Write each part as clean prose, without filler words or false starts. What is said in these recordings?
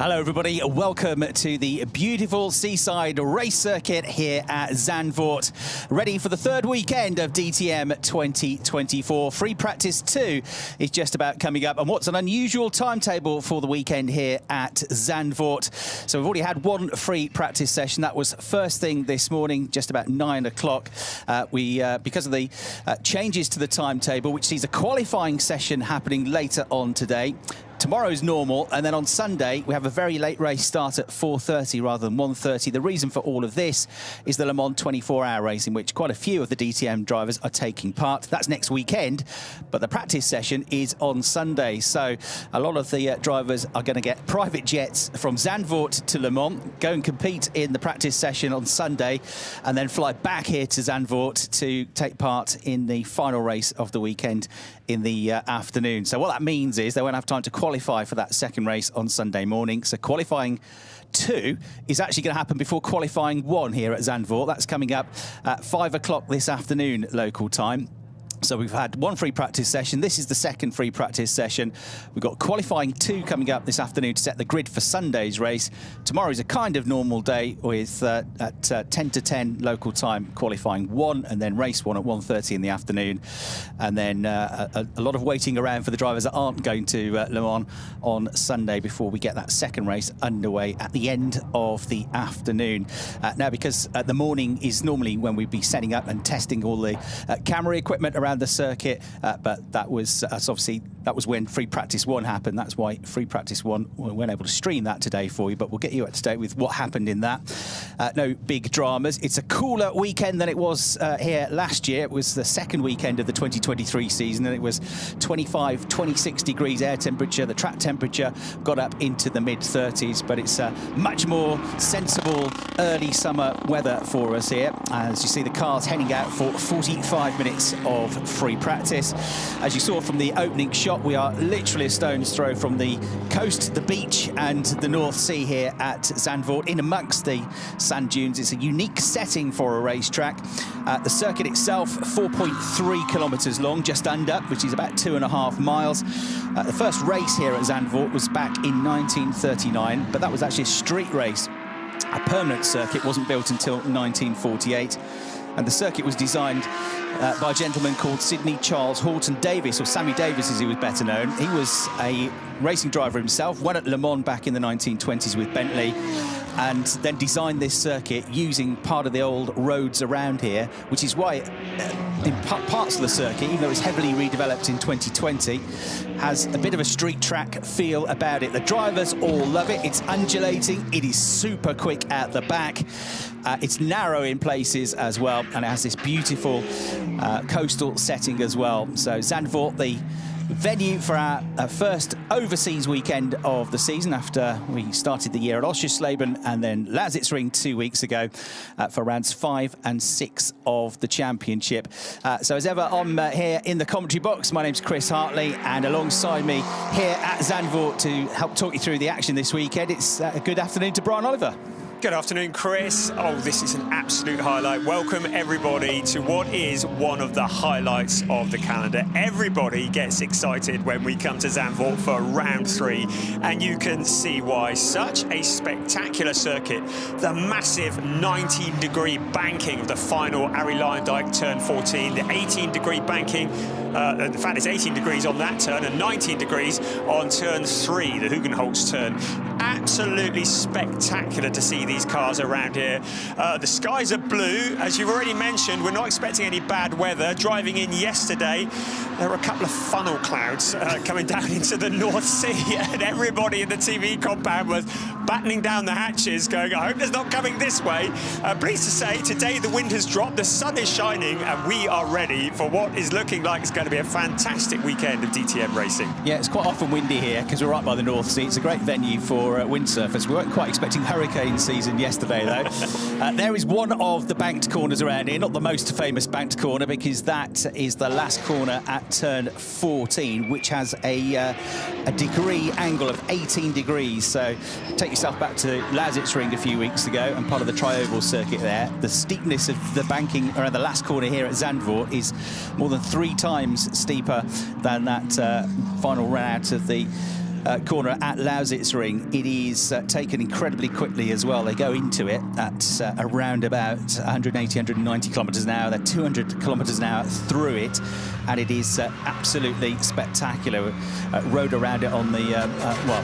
Hello everybody, welcome to the beautiful seaside race circuit here at Zandvoort. Ready for the third weekend of DTM 2024. Free practice 2 is just about coming up, and what's an unusual timetable for the weekend here at Zandvoort. So we've already had one free practice session. That was first thing this morning, just about 9 o'clock. Because of the changes to the timetable, which sees a qualifying session happening later on today. Tomorrow's normal, and then on Sunday we have a very late race start at 4:30 rather than 1:30. The reason for all of this is the Le Mans 24-hour race, in which quite a few of the DTM drivers are taking part. That's next weekend, but the practice session is on Sunday. So a lot of the drivers are going to get private jets from Zandvoort to Le Mans, go and compete in the practice session on Sunday, and then fly back here to Zandvoort to take part in the final race of the weekend in the afternoon. So what that means is they won't have time to qualify for that second race on Sunday morning. So qualifying 2 is actually going to happen before qualifying 1 here at Zandvoort. That's coming up at 5 o'clock this afternoon local time. So we've had one free practice session. This is the second free practice session. We've got qualifying 2 coming up this afternoon to set the grid for Sunday's race. Tomorrow's a kind of normal day with at 10 to 10 local time qualifying 1, and then race 1 at 1:30 in the afternoon. And then a lot of waiting around for the drivers that aren't going to Le Mans on Sunday before we get that second race underway at the end of the afternoon. Now, because the morning is normally when we'd be setting up and testing all the camera equipment around the circuit, but that was when free practice 1 happened. That's why free practice 1, we weren't able to stream that today for you, but we'll get you up to date with what happened in that. No big dramas. It's a cooler weekend than it was here last year. It was the second weekend of the 2023 season, and it was 25, 26 degrees air temperature. The track temperature got up into the mid-30s, but it's much more sensible early summer weather for us here. As you see, the cars heading out for 45 minutes of free practice. As you saw from the opening shot, we are literally a stone's throw from the coast, the beach and the North Sea here at Zandvoort, in amongst the sand dunes. It's a unique setting for a racetrack. The circuit itself, 4.3 kilometres long, just under, which is about 2.5 miles. The first race here at Zandvoort was back in 1939, but that was actually a street race. A permanent circuit wasn't built until 1948. And the circuit was designed by a gentleman called Sidney Charles Horton Davis, or Sammy Davis as he was better known. He was a racing driver himself, won at Le Mans back in the 1920s with Bentley, and then designed this circuit using part of the old roads around here, which is why in parts of the circuit, even though it's heavily redeveloped in 2020, has a bit of a street track feel about it. The drivers all love it. It's undulating. It is super quick at the back. It's narrow in places as well, and it has this beautiful coastal setting as well. So Zandvoort, the venue for our first overseas weekend of the season, after we started the year at Oschersleben and then Lausitzring 2 weeks ago for rounds 5 and 6 of the championship. So as ever, I'm here in the commentary box. My name's Chris Hartley, and alongside me here at Zandvoort to help talk you through the action this weekend, it's a good afternoon to Brian Oliver. Good afternoon, Chris. Oh, this is an absolute highlight. Welcome, everybody, to what is one of the highlights of the calendar. Everybody gets excited when we come to Zandvoort for round 3, and you can see why. Such a spectacular circuit. The massive 19-degree banking of the final Arie Luijendijk turn 14, the 18-degree banking. In fact, it's 18 degrees on that turn and 19 degrees on turn 3, the Hugenholtz turn. Absolutely spectacular to see these cars around here. The skies are blue, as you've already mentioned. We're not expecting any bad weather. Driving in yesterday, there were a couple of funnel clouds coming down into the North Sea, and everybody in the TV compound was battening down the hatches, going, I hope it's not coming this way. Pleased to say, today the wind has dropped, the sun is shining, and we are ready for what is looking like it's going to be a fantastic weekend of DTM racing. Yeah, it's quite often windy here because we're right by the North Sea. It's a great venue for windsurfers. We weren't quite expecting hurricane season yesterday, though. There is one of the banked corners around here, not the most famous banked corner, because that is the last corner at turn 14, which has a degree angle of 18 degrees. So take yourself back to Lausitzring a few weeks ago and part of the tri-oval circuit there. The steepness of the banking around the last corner here at Zandvoort is more than 3 times steeper than that final run out of the corner at Lausitzring. It is taken incredibly quickly as well. They go into it at around about 180, 190 kilometres an hour. They're 200 kilometres an hour through it, and it is absolutely spectacular. Rode around it on the, well,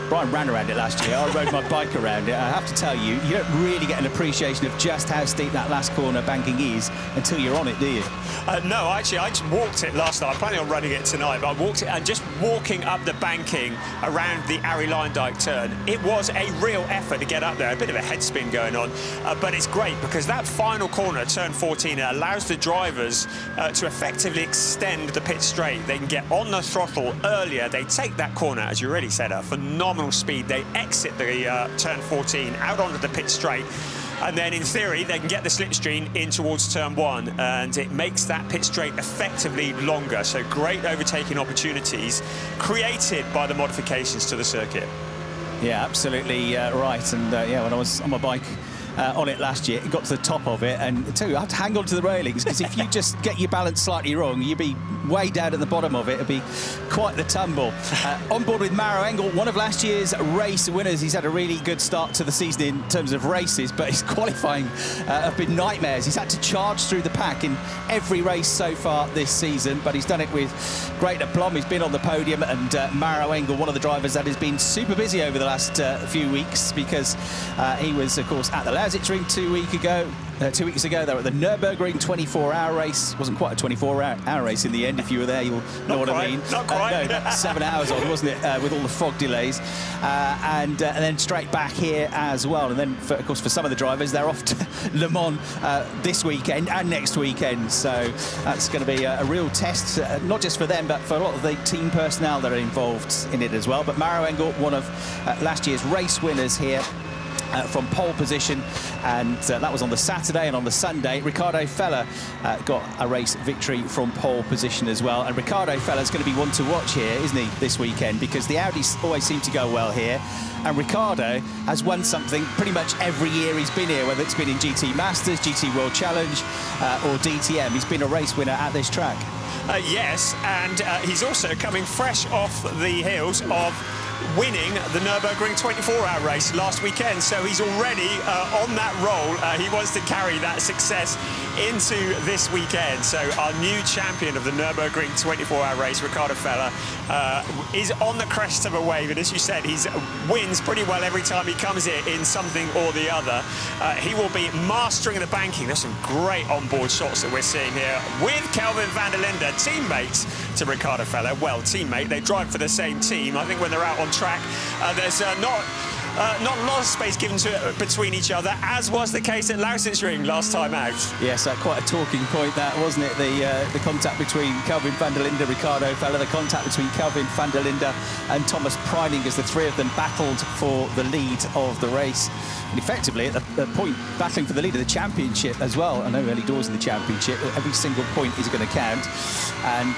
Brian ran around it last year. I rode my bike around it. I have to tell you, you don't really get an appreciation of just how steep that last corner banking is until you're on it, do you? No, actually, I just walked it last night. I'm planning on running it tonight, but I walked it, and just walking up the banking around the Arry Lyndike turn, it was a real effort to get up there. A bit of a head spin going on, but it's great because that final corner, turn 14, it allows the drivers to effectively extend the pit straight. They can get on the throttle earlier. They take that corner, as you already said, a phenomenal speed. They exit the turn 14 out onto the pit straight, and then in theory they can get the slipstream in towards turn 1, and it makes that pit straight effectively longer. So great overtaking opportunities created by the modifications to the circuit. Yeah, absolutely right. And yeah, when I was on my bike on it last year, it got to the top of it, and too, I had to hang on to the railings, because if you just get your balance slightly wrong, you'd be way down at the bottom of it. It'd be quite the tumble. On board with Maro Engel, one of last year's race winners. He's had a really good start to the season in terms of races, but his qualifying have been nightmares. He's had to charge through the pack in every race so far this season, but he's done it with great aplomb. He's been on the podium, and Maro Engel, one of the drivers that has been super busy over the last few weeks, because he was, of course, at the Lausitzring 2 weeks ago. 2 weeks ago, they were at the Nürburgring 24-hour race. It wasn't quite a 24-hour race in the end. If you were there, you'll know what I mean. Not quite. No, 7 hours on, wasn't it, with all the fog delays. And then straight back here as well. And then, of course, for some of the drivers, they're off to Le Mans this weekend and next weekend. So that's going to be a real test, not just for them, but for a lot of the team personnel that are involved in it as well. But Maro Engel, one of last year's race winners here, from pole position, and that was on the Saturday. And on the Sunday, Ricardo Feller got a race victory from pole position as well. And Ricardo Feller's going to be one to watch here, isn't he, this weekend, because the Audis always seem to go well here, and Ricardo has won something pretty much every year he's been here, whether it's been in GT Masters, GT World Challenge or DTM. He's been a race winner at this track. Yes, and he's also coming fresh off the heels of winning the Nürburgring 24-hour race last weekend, so he's already on that roll. He wants to carry that success into this weekend. So our new champion of the Nürburgring 24-hour race, Ricardo Feller, is on the crest of a wave, and as you said, he wins pretty well every time he comes here in something or the other. He will be mastering the banking. There's some great onboard shots that we're seeing here with Kelvin van der Linde, teammates to Ricardo Feller. Well, teammate, they drive for the same team. I think when they're out on track, there's not a lot of space given to between each other, as was the case at Lausitzring last time out. Yes, quite a talking point that, wasn't it? The contact between Kelvin van der Linde, Ricardo Feller, the contact between Kelvin van der Linde and Thomas Preining, as the three of them battled for the lead of the race. And effectively, at the point, battling for the lead of the championship as well. I know early doors in the championship, every single point is going to count. And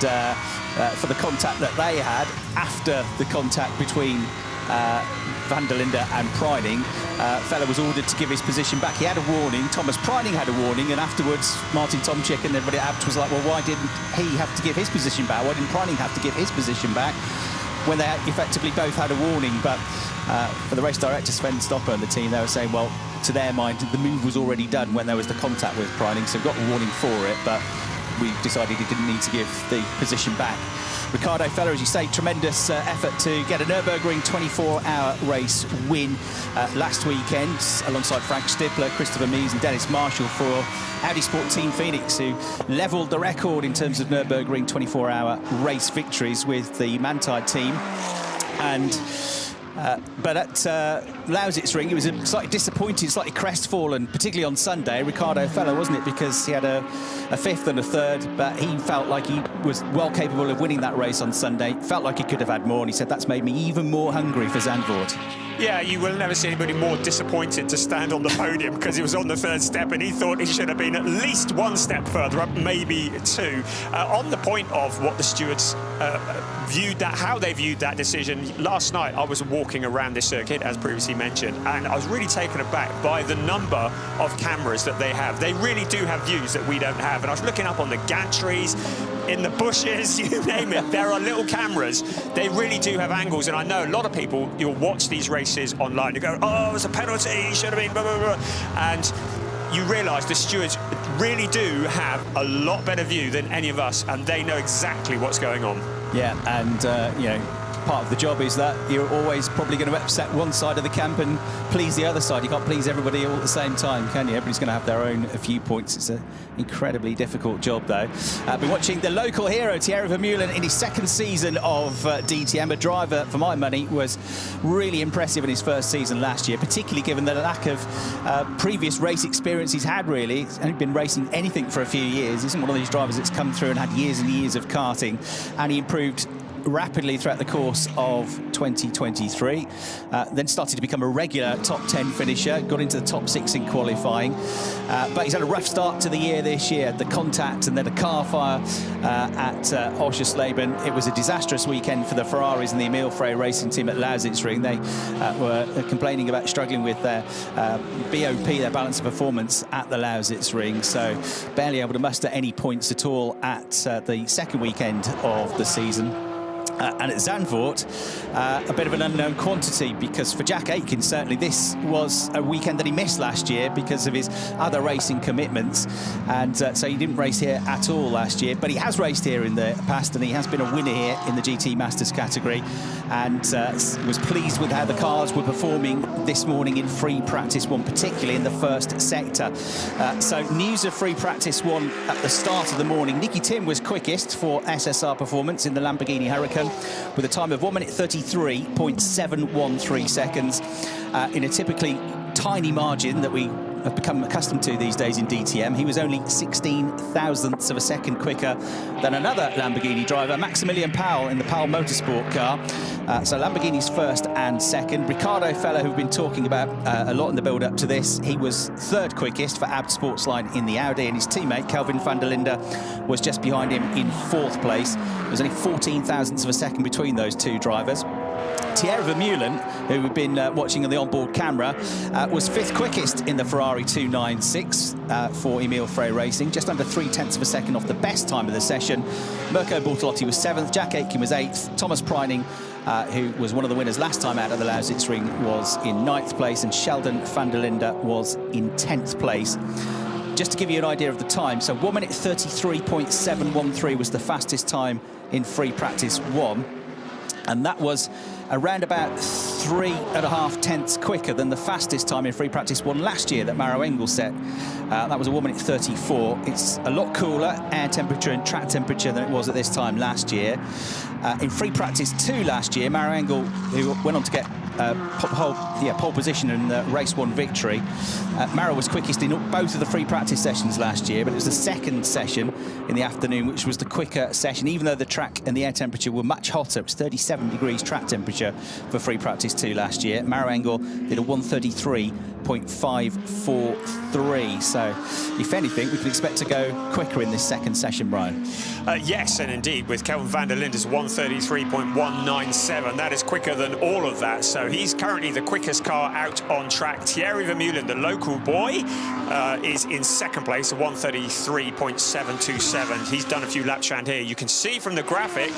for the contact that they had after the contact between van der Linde and Preining, Feller was ordered to give his position back. He had a warning, Thomas Preining had a warning, and afterwards Martin Tomczyk and everybody at Abt was like, well, why didn't he have to give his position back? Why didn't Preining have to give his position back when they effectively both had a warning? But for the race director, Sven Stopper, and the team, they were saying, well, to their mind, the move was already done when there was the contact with Preining, so got a warning for it, but we decided he didn't need to give the position back. Ricardo Feller, as you say, tremendous effort to get a Nürburgring 24-hour race win last weekend, alongside Frank Stipler, Christopher Mies and Dennis Marshall for Audi Sport Team Phoenix, who levelled the record in terms of Nürburgring 24-hour race victories with the Manthey team. And but at Lausitzring, he was slightly disappointed, slightly crestfallen, particularly on Sunday. Ricardo Feller, wasn't it? Because he had a fifth and a third, but he felt like he was well capable of winning that race on Sunday. Felt like he could have had more, and he said, that's made me even more hungry for Zandvoort. Yeah, you will never see anybody more disappointed to stand on the podium, because he was on the third step and he thought he should have been at least one step further up, maybe two. On the point of what the stewards viewed that, how they viewed that decision, last night I was walking walking around this circuit, as previously mentioned, and I was really taken aback by the number of cameras that they have. They really do have views that we don't have. And I was looking up on the gantries, in the bushes, you name it. There are little cameras. They really do have angles. And I know a lot of people, you'll watch these races online, you go, oh, it's a penalty, should have been, blah, blah, blah. And you realise the stewards really do have a lot better view than any of us, and they know exactly what's going on. Yeah, and, you know, part of the job is that you're always probably going to upset one side of the camp and please the other side. You can't please everybody all at the same time, can you? Everybody's going to have their own viewpoints. It's an incredibly difficult job, though. Been watching the local hero, Thierry Vermeulen, in his second season of DTM. A driver, for my money, was really impressive in his first season last year, particularly given the lack of previous race experience he's had, really. He's only been racing anything for a few years. He isn't one of these drivers that's come through and had years and years of karting, and he improved rapidly throughout the course of 2023, then started to become a regular top 10 finisher, got into the top 6 in qualifying, but he's had a rough start to the year this year. The contact and then a car fire at Oschersleben. It was a disastrous weekend for the Ferraris and the Emil Frey racing team at Lausitzring. They were complaining about struggling with their BOP, their balance of performance at the Lausitzring, so barely able to muster any points at all at the second weekend of the season. And at Zandvoort, a bit of an unknown quantity, because for Jack Aitken, certainly this was a weekend that he missed last year because of his other racing commitments. And so he didn't race here at all last year, but he has raced here in the past, and he has been a winner here in the GT Masters category, and was pleased with how the cars were performing this morning in free practice one, particularly in the first sector. So news of free practice one at the start of the morning. Nicky Tim was quickest for SSR Performance in the Lamborghini Huracan, with a time of 1 minute 33.713 seconds in a typically tiny margin that we have become accustomed to these days in DTM. He was only 16 thousandths of a second quicker than another Lamborghini driver, Maximilian Powell, in the Powell Motorsport car. So Lamborghini's first and second. Ricardo Feller, who we've been talking about a lot in the build-up to this, he was third quickest for Abt Sportsline in the Audi, and his teammate Kelvin van der Linde was just behind him in fourth place. There's only 14 thousandths of a second between those two drivers. Thierry Vermeulen, who we've been watching on the onboard camera, was fifth quickest in the Ferrari 296 for Emil Frey Racing, just under 0.3 of a second off the best time of the session. Mirko Bortolotti was seventh, Jack Aitken was eighth, Thomas Preining, who was one of the winners last time out of the Lausitzring, was in ninth place, and Sheldon van der Linde was in 10th place. Just to give you an idea of the time, so 1 minute 33.713 was the fastest time in free practice one, and that was around about 3.5 tenths quicker than the fastest time in free practice one last year that Maro Engel set. That was a 1 minute 34. It's a lot cooler air temperature and track temperature than it was at this time last year. In free practice two last year, Maro Engel, who went on to get pole position and race one victory. Maro was quickest in both of the free practice sessions last year, but it was the second session in the afternoon which was the quicker session, even though the track and the air temperature were much hotter. It was 37 degrees track temperature for free practice 2 last year. Maro Engel did a 133.543. So, if anything, we can expect to go quicker in this second session, Brian. Yes, and indeed, with Kelvin van der Linde's 133.197, that is quicker than all of that. So he's currently the quickest car out on track. Thierry Vermeulen, the local boy, is in second place at 133.727. He's done a few laps around here. You can see from the graphic,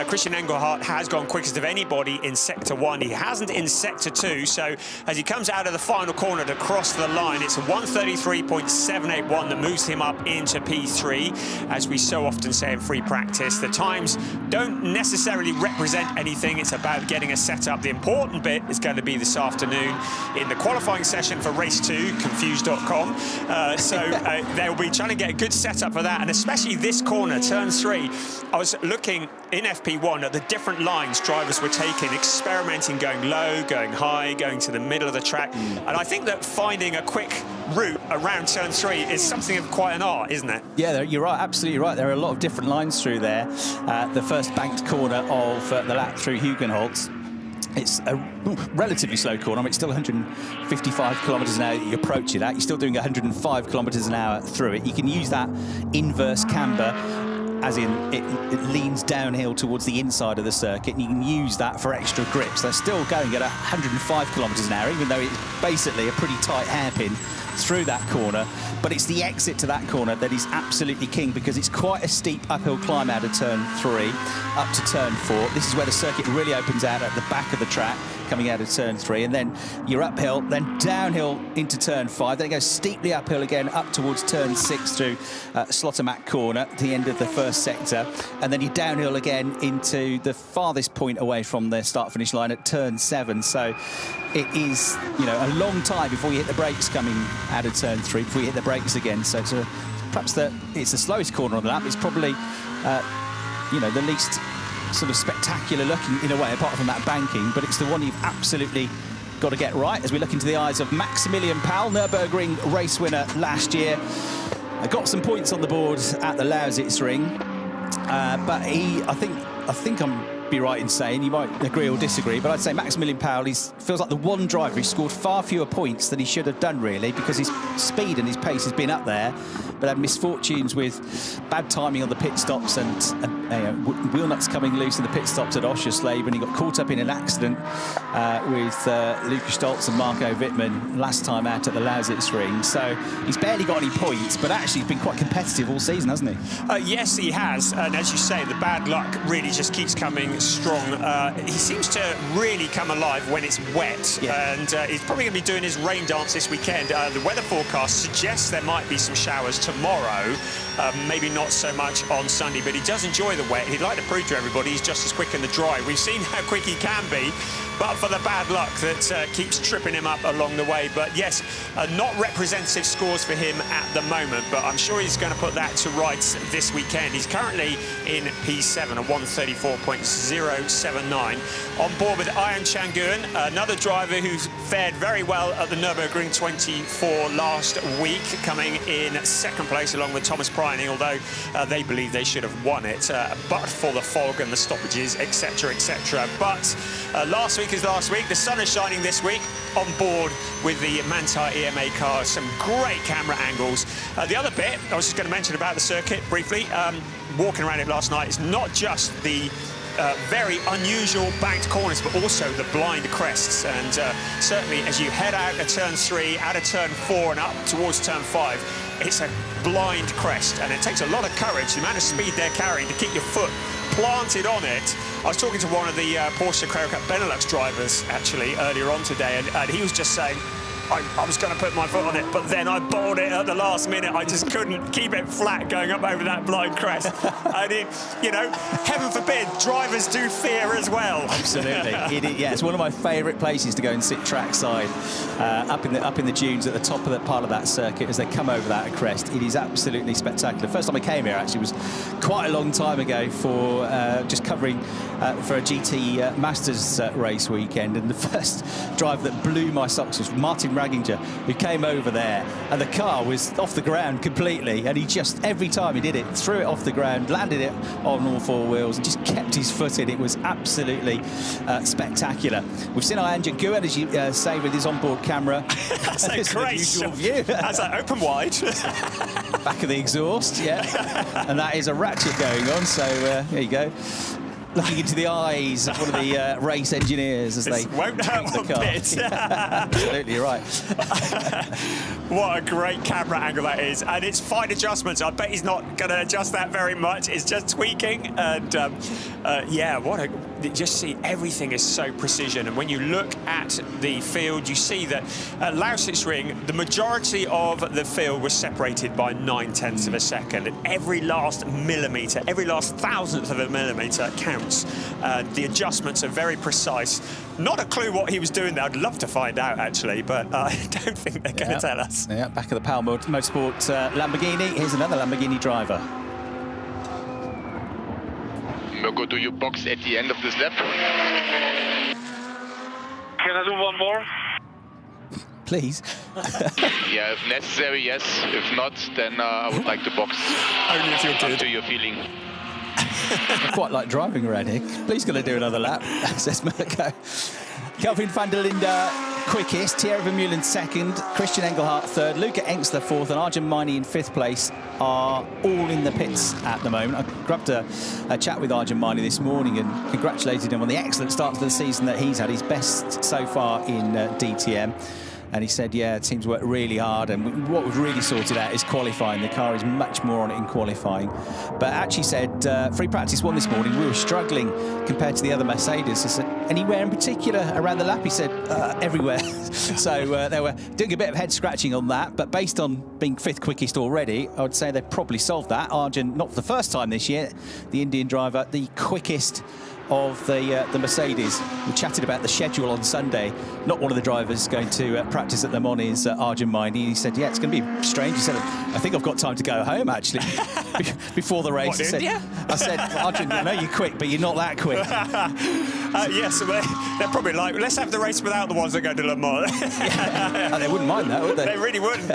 Christian Engelhardt has gone quickest of anybody in Sector 1. He hasn't in Sector 2, so as he comes out of the final corner to cross the line, it's a 133.781 that moves him up into P3. As we so often say in free practice, the times don't necessarily represent anything. It's about getting a setup. The important bit is going to be this afternoon in the qualifying session for race 2, confused.com. They'll be trying to get a good setup for that, and especially this corner, turn 3. I was looking in FP1 at the different lines drivers were taking, experimenting, going low, going high, going to the middle of the track. And I think that finding a quick route around turn 3 is something of quite an art, isn't it? Yeah, you're right, absolutely right. There are a lot of different lines through there. The first banked corner of the lap through Hugenholtz. It's a relatively slow corner. I mean, it's still 155 kilometres an hour that you approach it at. You're still doing 105 kilometres an hour through it. You can use that inverse camber as in it leans downhill towards the inside of the circuit, and you can use that for extra grips. They're still going at 105 kilometres an hour, even though it's basically a pretty tight hairpin through that corner. But it's the exit to that corner that is absolutely king, because it's quite a steep uphill climb out of turn 3 up to turn 4. This is where the circuit really opens out at the back of the track, coming out of turn 3, and then you're uphill, then downhill into turn 5, then it goes steeply uphill again up towards turn 6 through Slottermack corner, the end of the first sector, and then you're downhill again into the farthest point away from the start-finish line at turn 7. So it is, you know, a long time before you hit the brakes coming out of turn 3, before you hit the brakes again. So it's perhaps it's the slowest corner on the lap. It's probably, you know, the least sort of spectacular looking in a way, apart from that banking, but it's the one you've absolutely got to get right. As we look into the eyes of Maximilian Paul, Nürburgring race winner last year, got some points on the board at the Lausitzring, but I think I'm be right in saying, you might agree or disagree, but I'd say Maximilian Paul feels like the one driver who scored far fewer points than he should have done, really, because his speed and his pace has been up there, but had misfortunes with bad timing on the pit stops and wheel nuts coming loose in the pit stops at Oschersleben, and he got caught up in an accident with Lukas Stoltz and Marco Wittmann last time out at the Lausitzring. So he's barely got any points, but actually he's been quite competitive all season, hasn't he? Yes, he has, and as you say, the bad luck really just keeps coming strong. He seems to really come alive when it's wet, and he's probably going to be doing his rain dance this weekend. The weather forecast suggests there might be some showers tomorrow, maybe not so much on Sunday, but he does enjoy the wet. He'd like to prove to everybody he's just as quick in the dry. We've seen how quick he can be, but for the bad luck that keeps tripping him up along the way. But yes, not representative scores for him at the moment, but I'm sure he's going to put that to rights this weekend. He's currently in P7, a 1:34.079. On board with Ian Changuan, another driver who's fared very well at the Nürburgring 24 last week, coming in second place along with Thomas Preining, although they believe they should have won it, but for the fog and the stoppages, etc., etc. But last week is last week. The sun is shining this week on board with the Manthey EMA car. Some great camera angles. The other bit I was just going to mention about the circuit briefly, walking around it last night, is not just the very unusual banked corners, but also the blind crests. And certainly as you head out of turn 3, out of turn 4 and up towards turn 5, it's a blind crest, and it takes a lot of courage, the amount of speed they're carrying, to keep your foot planted on it. I was talking to one of the Porsche Carrera Cup Benelux drivers actually earlier on today, and he was just saying, I was going to put my foot on it, but then I balled it at the last minute. I just couldn't keep it flat going up over that blind crest. And it, you know, heaven forbid, drivers do fear as well. Absolutely. Yeah, it's one of my favourite places to go and sit trackside, up in the dunes at the top of the part of that circuit as they come over that crest. It is absolutely spectacular. First time I came here actually was quite a long time ago for just covering for a GT Masters race weekend, and the first drive that blew my socks was Martin Ragginger, who came over there, and the car was off the ground completely, and he just, every time he did it, threw it off the ground, landed it on all 4 wheels, and just kept his foot in. It was absolutely spectacular. We've seen Ian Changuan, as you say, with his onboard camera. That's a great shot. View. That's like open wide. Back of the exhaust, yeah. And that is a ratchet going on, so there you go. Looking into the eyes of one of the race engineers as they won't hurt the car. Bit. Absolutely right. What a great camera angle that is, and it's fine adjustments. I bet he's not going to adjust that very much. It's just tweaking, and yeah, just see, everything is so precision. And when you look at the field, you see that at Lausitzring, the majority of the field was separated by 9/10 of a second, and every last millimetre, every last thousandth of a millimetre counts. The adjustments are very precise. Not a clue what he was doing there. I'd love to find out, actually, but I don't think they're going to tell us. Yeah, back of the Pal Motorsport Lamborghini. Here's another Lamborghini driver. Mirko, do you box at the end of this lap? Can I do one more? Please. Yeah, if necessary, yes. If not, then I would like to box. Only if you're good. Up to your feeling. I quite like driving around here. Please, going to do another lap, says Mirko. Kelvin van der Linde quickest. Thierry Vermeulen second, Christian Engelhardt third, Luca Engstler fourth, and Arjun Maini in fifth place are all in the pits at the moment. I grabbed a chat with Arjun Maini this morning and congratulated him on the excellent start to the season that he's had, his best so far in DTM. And he said, yeah, teams worked really hard, and what we've really sorted out is qualifying. The car is much more on it in qualifying. But actually said, free practice 1 this morning, we were struggling compared to the other Mercedes. He said, anywhere in particular around the lap? He said, everywhere. So they were doing a bit of head scratching on that, but based on being 5th quickest already, I would say they've probably solved that. Arjun, not for the first time this year, the Indian driver, the quickest of the Mercedes. We chatted about the schedule on Sunday. Not one of the drivers going to practice at Le Mans is Arjun Maini. He said, yeah, it's going to be strange. He said, I think I've got time to go home, actually, before the race. What, India? I said, Arjun, I know you're quick, but you're not that quick. Yes, they're probably like, let's have the race without the ones that go to Le Mans. Yeah. They wouldn't mind that, would they? They really wouldn't.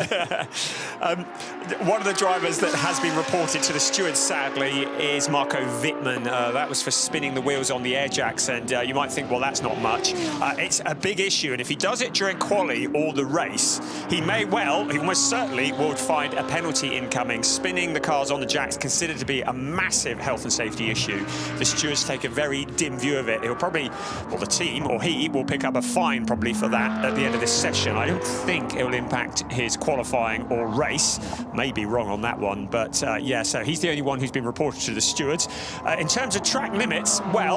One of the drivers that has been reported to the stewards, sadly, is Marco Wittmann. That was for spinning the wheels on the air jacks, and you might think, well, that's not much. It's a big issue, and if he does it during quali or the race, he almost certainly would find a penalty incoming. Spinning the cars on the jacks considered to be a massive health and safety issue. The stewards take a very dim view of it. He'll probably, or the team, or he will pick up a fine probably for that at the end of this session. I don't think it will impact his qualifying or race. May be wrong on that one, but yeah, so he's the only one who's been reported to the stewards. In terms of track limits, well,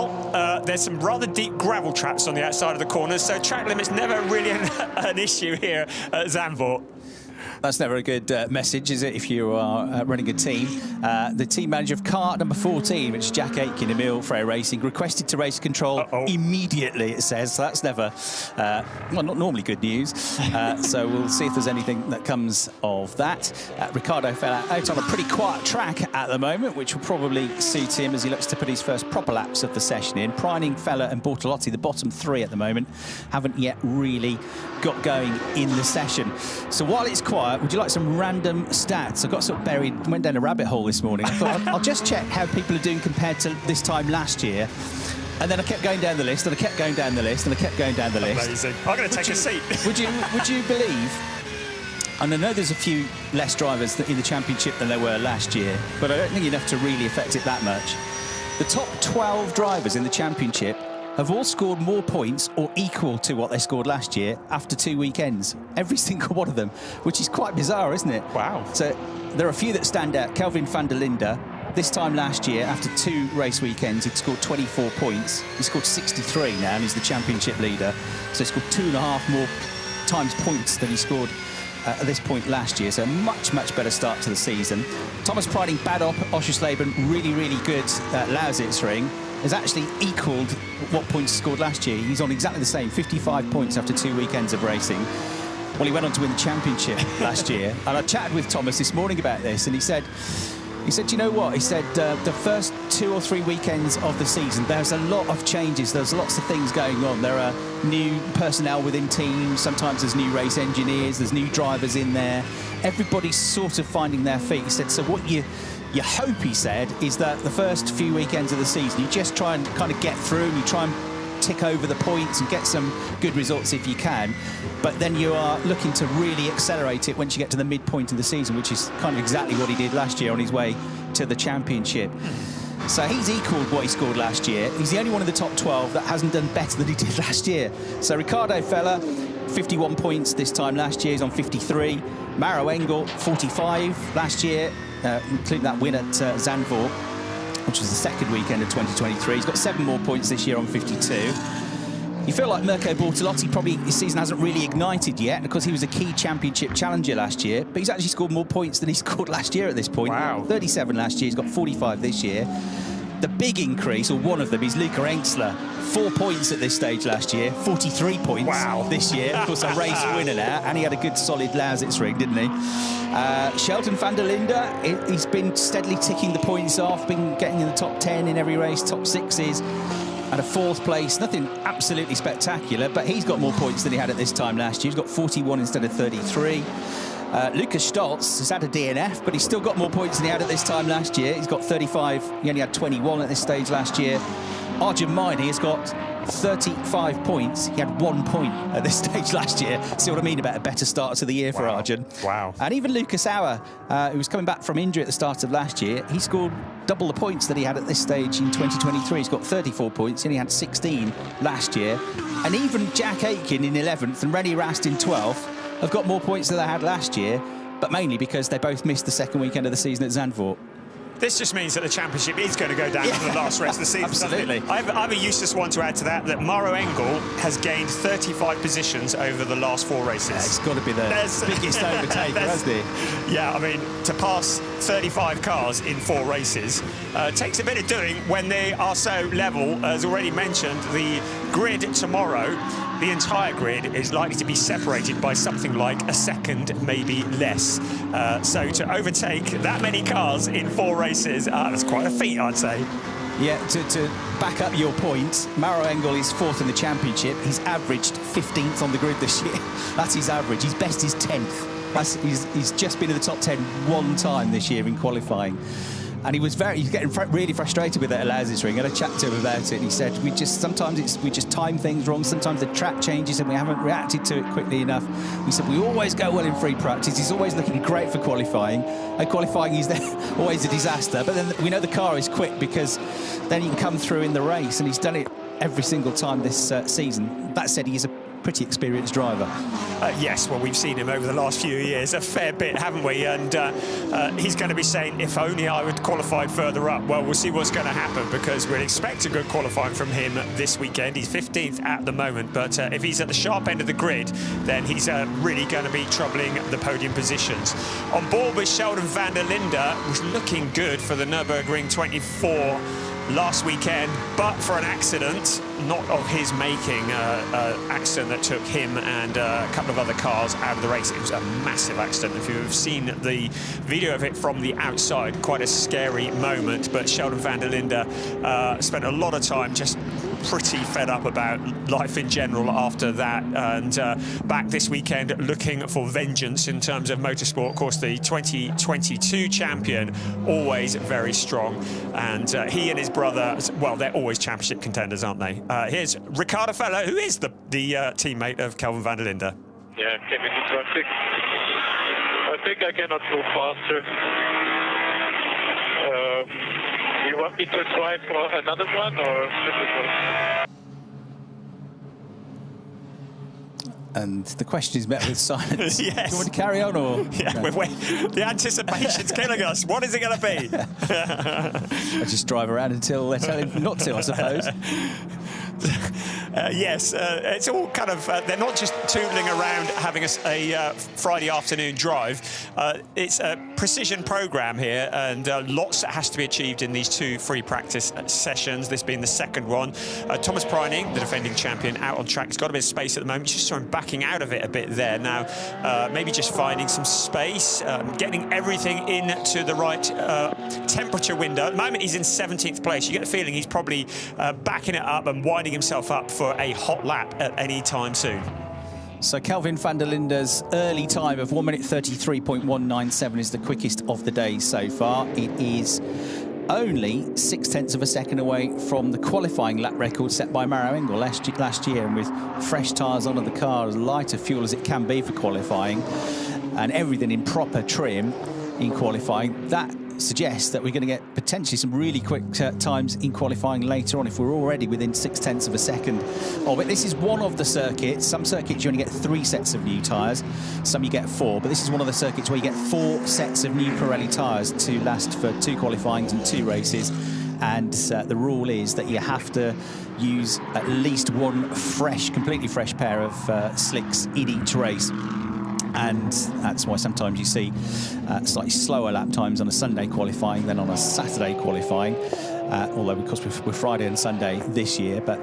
there's some rather deep gravel traps on the outside of the corners, so track limits never really an issue here at Zandvoort. That's never a good message, is it, if you are running a team? The team manager of car number 14, which is Jack Aitken, Emil Frey Racing, requested to race control immediately, it says. So that's never, well, not normally good news. So we'll see if there's anything that comes of that. Ricardo fell out on a pretty quiet track at the moment, which will probably suit him as he looks to put his first proper laps of the session in. Preining, Feller and Bortolotti, the bottom 3 at the moment, haven't yet really got going in the session. So while it's quiet, would you like some random stats? I got sort of buried, went down a rabbit hole this morning. I thought I'll just check how people are doing compared to this time last year. And then I kept going down the list, and I kept going down the list, and I kept going down the list. Amazing. I'm going to take a seat. Would you believe, and I know there's a few less drivers in the championship than there were last year, but I don't think enough to really affect it that much. The top 12 drivers in the championship have all scored more points or equal to what they scored last year after 2 weekends. Every single one of them, which is quite bizarre, isn't it? Wow. So there are a few that stand out. Kelvin van der Linde, this time last year, after 2 race weekends, he'd scored 24 points. He scored 63 now, and he's the championship leader. So he scored 2.5 more times points than he scored at this point last year. So a much, much better start to the season. Thomas Preining, bad op, Oschersleben, really, really good Lausitzring, has actually equalled what points he scored last year. He's on exactly the same, 55 points after 2 weekends of racing. Well, he went on to win the championship last year. And I chatted with Thomas this morning about this, and he said, you know what? He said, the first 2 or 3 weekends of the season, there's a lot of changes. There's lots of things going on. There are new personnel within teams. Sometimes there's new race engineers. There's new drivers in there. Everybody's sort of finding their feet. He said, so what you hope, he said, is that the first few weekends of the season, you just try and kind of get through, and you try and tick over the points and get some good results if you can. But then you are looking to really accelerate it once you get to the midpoint of the season, which is kind of exactly what he did last year on his way to the championship. So he's equalled what he scored last year. He's the only one of the top 12 that hasn't done better than he did last year. So Ricardo Feller, 51 points this time last year. He's on 53. Maro Engel, 45 last year, including that win at Zandvoort, which was the second weekend of 2023. He's got 7 more points this year on 52. You feel like Mirko Bortolotti, probably his season hasn't really ignited yet because he was a key championship challenger last year, but he's actually scored more points than he scored last year at this point. Wow. 37 last year, he's got 45 this year. The big increase, or one of them, is Luca Engstler. 4 points at this stage last year, 43 points this year. Of course, a race winner now, and he had a good solid Lausitzring, didn't he? Shelton van der Linde, he's been steadily ticking the points off, been getting in the top 10 in every race, top 6s, and a 4th place. Nothing absolutely spectacular, but he's got more points than he had at this time last year. He's got 41 instead of 33. Lucas Stoltz has had a DNF, but he's still got more points than he had at this time last year. He's got 35. He only had 21 at this stage last year. Arjun Maini has got 35 points. He had 1 point at this stage last year. See what I mean about a better start to the year for Arjun? Wow. And even Lucas Auer, who was coming back from injury at the start of last year, he scored double the points that he had at this stage in 2023. He's got 34 points, and he had 16 last year. And even Jack Aitken in 11th and Rennie Rast in 12th have got more points than they had last year, but mainly because they both missed the second weekend of the season at Zandvoort. This just means that the championship is going to go down to the last race of the season. Absolutely. I have a useless one to add to that Mauro Engel has gained 35 positions over the last 4 races. Yeah, it's got to be the biggest overtaker, hasn't he? Yeah, I mean, to pass 35 cars in 4 races takes a bit of doing when they are so level. As already mentioned, the grid tomorrow, the entire grid is likely to be separated by something like a second, maybe less. So to overtake that many cars in 4 races, that's quite a feat, I'd say. Yeah, to back up your point, Mauro Engel is 4th in the championship. He's averaged 15th on the grid this year. That's his average. His best is 10th. He's just been in the top 10 1 time this year in qualifying. And he's getting really frustrated with it at Lausitz-Ring. I had a chat to him about it, and he said sometimes we just time things wrong. Sometimes the track changes and we haven't reacted to it quickly enough. He said we always go well in free practice. He's always looking great for qualifying. And qualifying is always a disaster. But then we know the car is quick because then he can come through in the race, and he's done it every single time this season. That said, he is a pretty experienced driver. Yes, well, we've seen him over the last few years a fair bit, haven't we? And he's going to be saying, if only I would qualify further up. Well, we'll see what's going to happen, because we'd expect a good qualifying from him this weekend. He's 15th at the moment, but if he's at the sharp end of the grid, then he's really going to be troubling the podium positions. On board with Sheldon van der Linde, was looking good for the Nürburgring 24 last weekend, but for an accident not of his making, accident that took him and a couple of other cars out of the race. It was a massive accident. If you've seen the video of it from the outside, quite a scary moment. But Sheldon van der Linde spent a lot of time just pretty fed up about life in general after that, and back this weekend looking for vengeance in terms of motorsport. Of course, the 2022 champion, always very strong, and he and his brother, well, they're always championship contenders, aren't they? Here's Ricardo Feller, who is the teammate of Kelvin van der Linde. Yeah, came into traffic. I think I cannot go faster. You want me to try for another one, or And the question is met with silence. Yes. Do you want to carry on, or? Yeah, no? the anticipation's killing us. What is it going to be? I just drive around until they tell him not to, I suppose. Yes, it's all kind of, they're not just tootling around having a Friday afternoon drive. It's a precision program here, and lots that has to be achieved in these 2 free practice sessions, this being the second one. Thomas Preining, the defending champion, out on track. He's got a bit of space at the moment. You just saw him backing out of it a bit there. Now, maybe just finding some space, getting everything into the right temperature window. At the moment, he's in 17th place. You get the feeling he's probably backing it up and winding himself up for a hot lap at any time soon. So Kelvin van der Linde's early time of 1 minute 33.197 is the quickest of the day so far. It is only 0.6 of a second away from the qualifying lap record set by Mauro Engel last year, and with fresh tyres on the car, as light a fuel as it can be for qualifying, and everything in proper trim in qualifying, that suggests that we're going to get potentially some really quick times in qualifying later on if we're already within 0.6 of a second of it. This is one of the circuits. Some circuits you only get 3 sets of new tyres, some you get 4, but this is one of the circuits where you get 4 sets of new Pirelli tyres to last for 2 qualifyings and 2 races. And the rule is that you have to use at least 1 completely fresh pair of slicks in each race. And that's why sometimes you see slightly slower lap times on a Sunday qualifying than on a Saturday qualifying, although because we're Friday and Sunday this year. But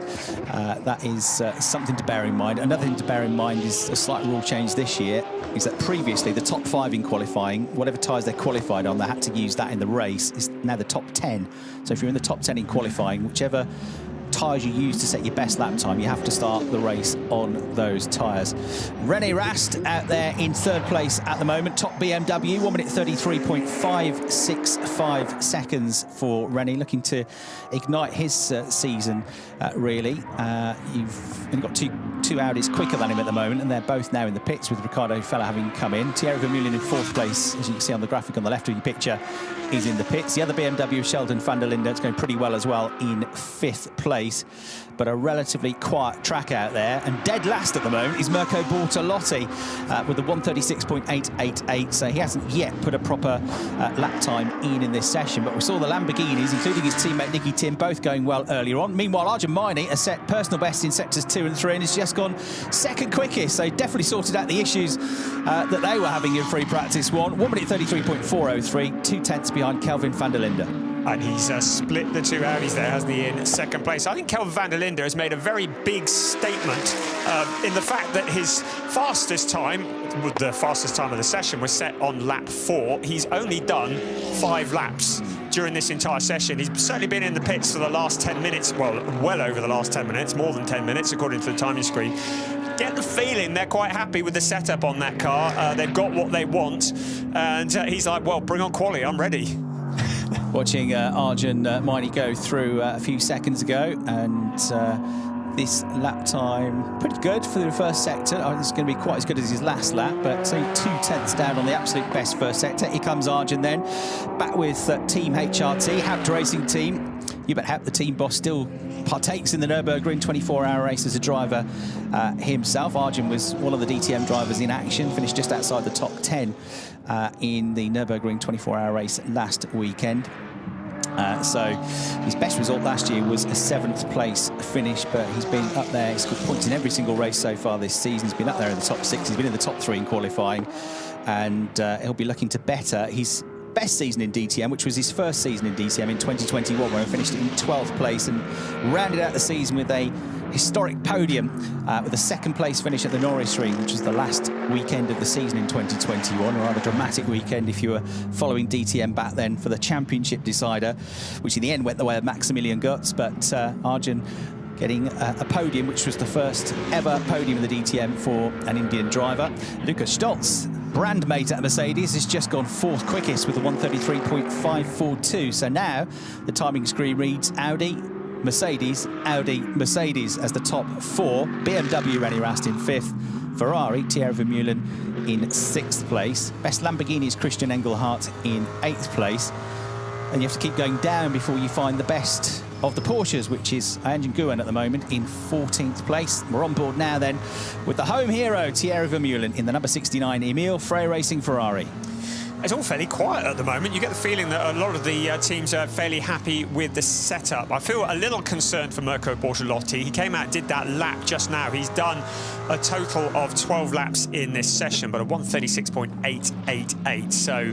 that is something to bear in mind. Another thing to bear in mind is a slight rule change this year, is that previously the top 5 in qualifying, whatever tyres they qualified on, they had to use that in the race, is now the top 10. So if you're in the top 10 in qualifying, whichever tyres you use to set your best lap time. You have to start the race on those tyres. René Rast out there in third place at the moment. Top BMW, 1 minute 33.565 seconds for René, looking to ignite his season, really. You've only got two Audis quicker than him at the moment, and they're both now in the pits with Ricardo Fella having come in. Thierry Vermeulen in fourth place, as you can see on the graphic on the left of your picture, is in the pits. The other BMW, Sheldon van der Linde, is going pretty well as well in fifth place. But a relatively quiet track out there. And dead last at the moment is Mirko Bortolotti with a 136.888. So he hasn't yet put a proper lap time in this session. But we saw the Lamborghinis, including his teammate Nicky Tim, both going well earlier on. Meanwhile, Arjun Maini has set personal best in sectors 2 and 3 and has just gone second quickest. So definitely sorted out the issues that they were having in free practice 1. 1 minute 33.403, 2/10 behind Kelvin van der Linde. And he's split the two Audis there, hasn't he, in second place. I think Kelvin van der Linde has made a very big statement in the fact that his fastest time, the fastest time of the session, was set on lap 4. He's only done 5 laps during this entire session. He's certainly been in the pits for the last 10 minutes, well over the last 10 minutes, more than 10 minutes, according to the timing screen. Get the feeling they're quite happy with the setup on that car. They've got what they want. And he's like, well, bring on quali, I'm ready. Watching Arjun Maini go through a few seconds ago, and this lap time pretty good for the first sector. I think it's going to be quite as good as his last lap, but it's only 2/10 down on the absolute best first sector. Here comes Arjun then, back with Team HRT, Haupt Racing Team. Hubert Haupt, the team boss, still partakes in the Nürburgring 24-hour race as a driver himself. Arjun was one of the DTM drivers in action, finished just outside the top 10 in the Nürburgring 24-hour race last weekend. So his best result last year was a 7th place finish, but he's been up there. He's got points in every single race so far this season. He's been up there in the top 6. He's been in the top 3 in qualifying, and he'll be looking to better his best season in DTM, which was his first season in DTM in 2021, where he finished in 12th place and rounded out the season with a historic podium with a 2nd place finish at the Norris Ring, which was the last weekend of the season in 2021. A rather dramatic weekend if you were following DTM back then for the championship decider, which in the end went the way of Maximilian Götz. But Arjun getting a podium, which was the first ever podium in the DTM for an Indian driver. Lukas Stolz, brand mate at Mercedes, has just gone 4th quickest with a 133.542. So now the timing screen reads Audi, Mercedes, Audi, Mercedes as the top 4. BMW René Rast in 5th. Ferrari, Thierry Vermeulen in 6th place. Best Lamborghini is Christian Engelhardt in 8th place. And you have to keep going down before you find the best of the Porsches, which is Anjan Guan at the moment in 14th place. We're on board now then with the home hero, Thierry Vermeulen, in the number 69 Emile Frey Racing Ferrari. It's all fairly quiet at the moment. You get the feeling that a lot of the teams are fairly happy with the setup. I feel a little concerned for Mirko Bortolotti. He came out, did that lap just now. He's done a total of 12 laps in this session, but a 136.888. So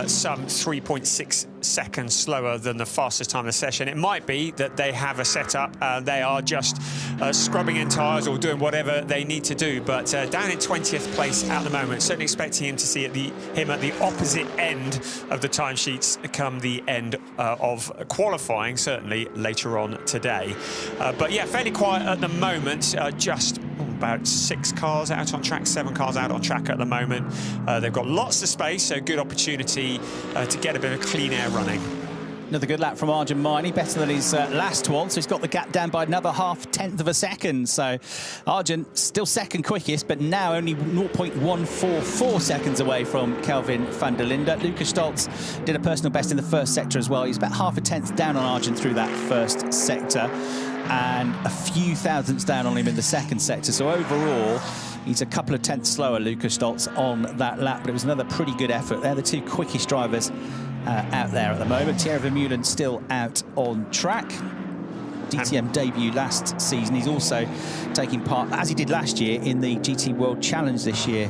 some 3.6 seconds slower than the fastest time of the session. It might be that they have a setup. They are just scrubbing in tyres or doing whatever they need to do. But down in 20th place at the moment, certainly expecting him to see him at the opposite end of the timesheets come the end of qualifying, certainly later on today. But yeah, fairly quiet at the moment. Just about 6 cars out on track, 7 cars out on track at the moment. They've got lots of space, so good opportunity to get a bit of clean air running. Another good lap from Arjun Maini, better than his last one, so he's got the gap down by another 0.5 of a second. So Arjun still 2nd quickest, but now only 0.144 seconds away from Kelvin van der Linde. Lukas Stolz did a personal best in the first sector as well. He's about 0.5 down on Arjun through that first sector, and a few thousandths down on him in the second sector. So overall, he's a couple of tenths slower, Lukas Stolz, on that lap, but it was another pretty good effort. They're the 2 quickest drivers out there at the moment. Thierry Vermeulen still out on track. DTM debut last season. He's also taking part, as he did last year, in the GT World Challenge this year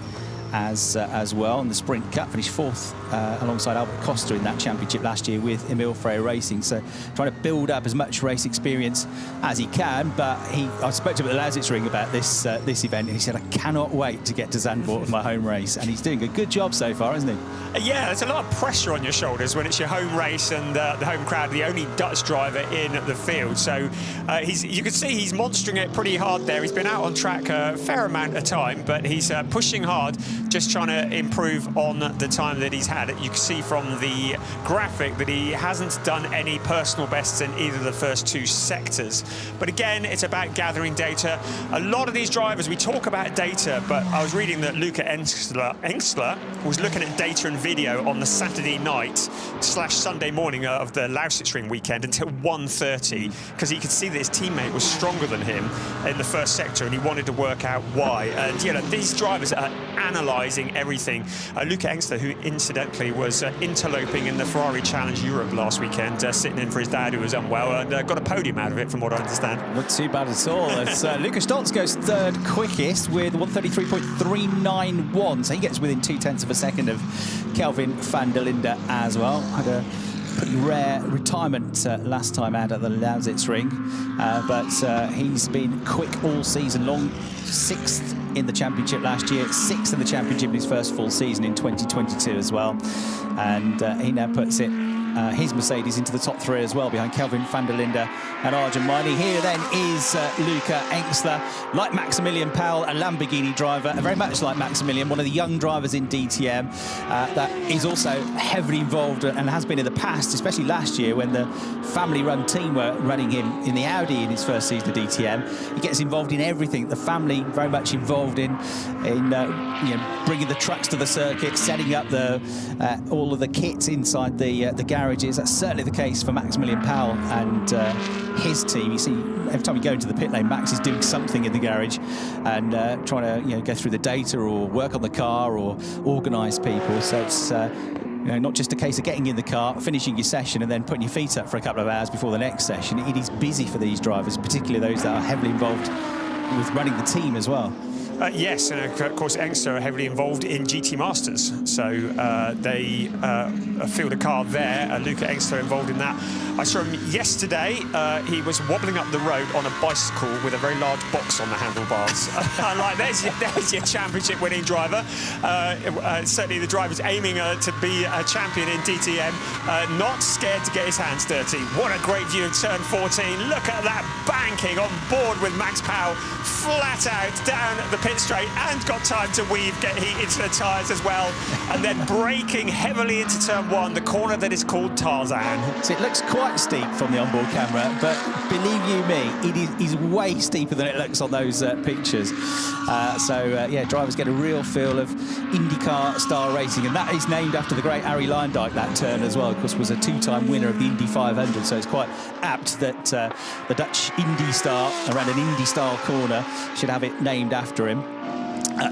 as well. And the Sprint Cup finished 4th alongside Albert Costa in that championship last year with Emil Frey Racing. So trying to build up as much race experience as he can. But I spoke to him at the Lausitz about this event, and he said, I cannot wait to get to Zandvoort for my home race. And he's doing a good job so far, isn't he? Yeah, there's a lot of pressure on your shoulders when it's your home race and the home crowd, the only Dutch driver in the field. So you can see he's monstering it pretty hard there. He's been out on track a fair amount of time, but he's pushing hard, just trying to improve on the time that he's had. You can see from the graphic that he hasn't done any personal bests in either of the first 2 sectors. But again, it's about gathering data. A lot of these drivers, we talk about data, but I was reading that Luca Engstler was looking at data and video on the Saturday night / Sunday morning of the Lausitz weekend until 1:30, because he could see that his teammate was stronger than him in the first sector, and he wanted to work out why. And you know, these drivers are analysing everything. Luca Engstler, who incidentally was interloping in the Ferrari Challenge Europe last weekend, sitting in for his dad who was unwell, and got a podium out of it, from what I understand. Not too bad at all. As Lucas Stoltz goes 3rd quickest with 1:33.391, so he gets within 0.2 of a second of Kelvin van der Linde as well. Had a pretty rare retirement last time out at the Lausitz but he's been quick all season long. 6th in the championship last year, 6th in the championship in his first full season in 2022 as well, and he now puts it his Mercedes into the top 3 as well, behind Kelvin van der Linde and Arjun Maini. Here then is Luca Engstler, like Maximilian Powell, a Lamborghini driver, very much like Maximilian, one of the young drivers in DTM that is also heavily involved and has been in the past, especially last year when the family-run team were running him in the Audi in his first season of DTM. He gets involved in everything. The family very much involved in you know, bringing the trucks to the circuit, setting up all of the kits inside the garages. That's certainly the case for Maximilian Powell and his team. You see, every time you go into the pit lane, Max is doing something in the garage and trying to go through the data or work on the car or organise people. So it's not just a case of getting in the car, finishing your session and then putting your feet up for a couple of hours before the next session. It is busy for these drivers, particularly those that are heavily involved with running the team as well. Yes, and of course Engstler are heavily involved in GT Masters, so they field a car there. Luca Engstler involved in that. I saw him yesterday. He was wobbling up the road on a bicycle with a very large box on the handlebars. Like, there's your championship-winning driver. Certainly the driver's aiming to be a champion in DTM, not scared to get his hands dirty. What a great view of turn 14. Look at that banking on board with Max Powell, flat out down the pit straight, and got time to get heat into the tyres as well, and then braking heavily into turn 1, the corner that is called Tarzan. So it looks quite steep from the onboard camera, but believe you me, it is way steeper than it looks on those pictures. Yeah, drivers get a real feel of IndyCar style racing, and that is named after the great Arie Luyendyk, that turn as well. Of course, was a 2-time winner of the Indy 500, so it's quite apt that the Dutch Indy star around an Indy style corner should have it named after him.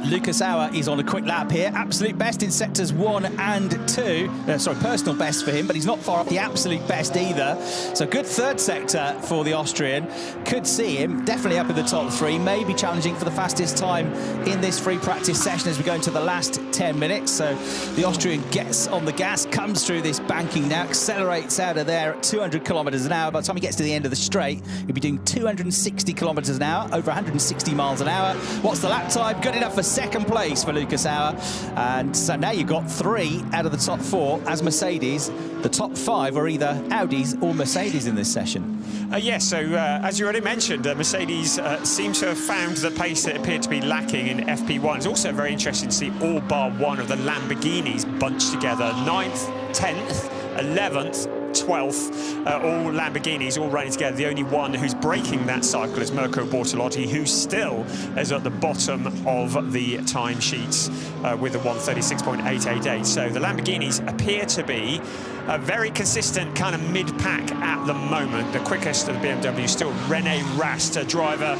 Lucas Auer is on a quick lap here. Absolute best in sectors 1 and 2. Personal best for him, but he's not far off the absolute best either. So good 3rd sector for the Austrian. Could see him definitely up in the top 3, maybe challenging for the fastest time in this free practice session as we go into the last 10 minutes. So the Austrian gets on the gas, comes through this banking now, accelerates out of there at 200 kilometres an hour. By the time he gets to the end of the straight, he'll be doing 260 kilometres an hour, over 160 miles an hour. What's the lap time? Good enough for 2nd place for Lucas Auer. And so now you've got 3 out of the top 4 as Mercedes. The top 5 are either Audis or Mercedes in this session. Yes, so as you already mentioned, Mercedes seem to have found the pace that appeared to be lacking in FP1. It's also very interesting to see all bar one of the Lamborghinis bunched together. 9th, 10th, 11th, 12th, all Lamborghinis all running together. The only one who's breaking that cycle is Mirko Bortolotti, who still is at the bottom of the timesheets with a 1:36.888. So the Lamborghinis appear to be a very consistent kind of mid-pack at the moment. The quickest of the BMW is still René Rast, a driver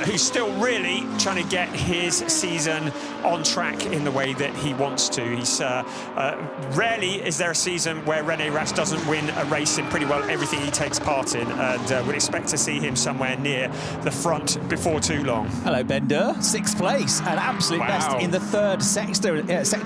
who's still really trying to get his season on track in the way that he wants to. He's rarely is there a season where René Rast doesn't win a race in pretty well everything he takes part in, and would expect to see him somewhere near the front before too long. Hello, Ben Durr, 6th place, an absolute best in the 3rd sector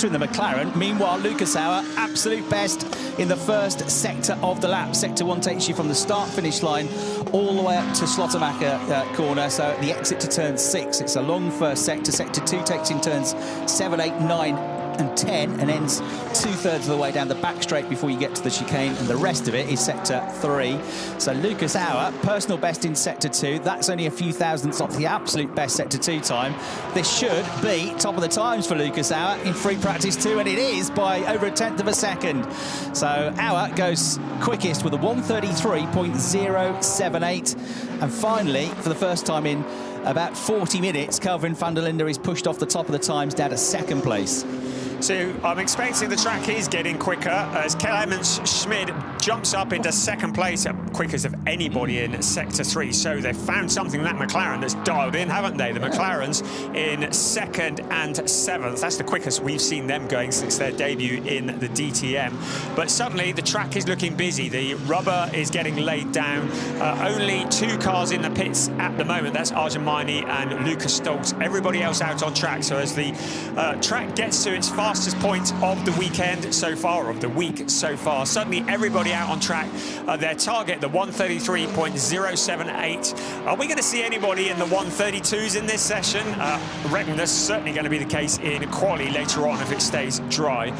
in the McLaren. Meanwhile, Lucas Auer, absolute best in the 1st sector of the lap. Sector 1 takes you from the start-finish line all the way up to Slottermacher corner, so at the exit to turn 6. It's a long 1st sector. Sector 2 takes in turns 7, 8, 9 and 10 and ends 2/3 of the way down the back straight before you get to the chicane, and the rest of it is sector 3. So Lucas Auer, personal best in sector 2. That's only a few thousandths off the absolute best sector 2 time. This should be top of the times for Lucas Auer in free practice 2, and it is by over 1/10 of a second. So Auer goes quickest with a 1:33.078, and finally, for the first time in about 40 minutes, Kelvin van der Linde is pushed off the top of the times down to 2nd place. So I'm expecting the track is getting quicker as Clemens Schmid jumps up into 2nd place, quickest of anybody in sector 3. So they've found something that McLaren that's dialed in, haven't they? The McLarens in 2nd and 7th. That's the quickest we've seen them going since their debut in the DTM. But suddenly the track is looking busy. The rubber is getting laid down. Only 2 cars in the pits at the moment. That's Arjen Meiney and Lucas Stoltz. Everybody else out on track. So as the track gets to its fastest point of the weekend so far, of the week so far, suddenly everybody out on track. Their target, the 1:33.078. Are we going to see anybody in the 1:32s in this session? I reckon that's certainly going to be the case in quali later on if it stays dry.